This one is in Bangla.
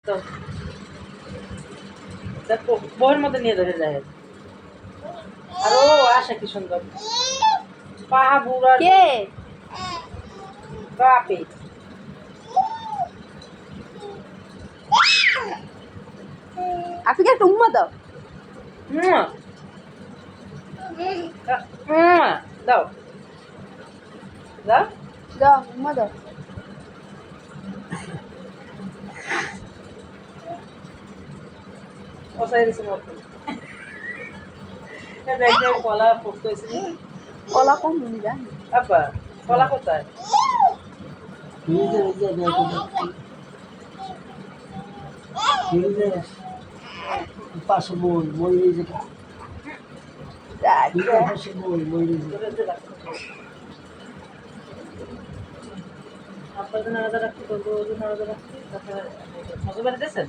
তো দেখো বইয়ের মধ্যে নিয়ে ধরে যায় আর ও আসে কি সুন্দর পাহা বুড়া কে বাপে আপিকে একটা উম্মা দাও। দাও দাও দাও উম্মা দাও। ওসাই দিছে মতো দেখে কলা পোস্ত হয়েছে কলা কম নুন জানি আব্বা কলা কোথায় পাশে বই বই এই যেটা পাশে বই বই আপনাদের আলাদা রাখতে করবো ওজন আলাদা রাখতে তারপরে মজা বাড়ি দিয়েছেন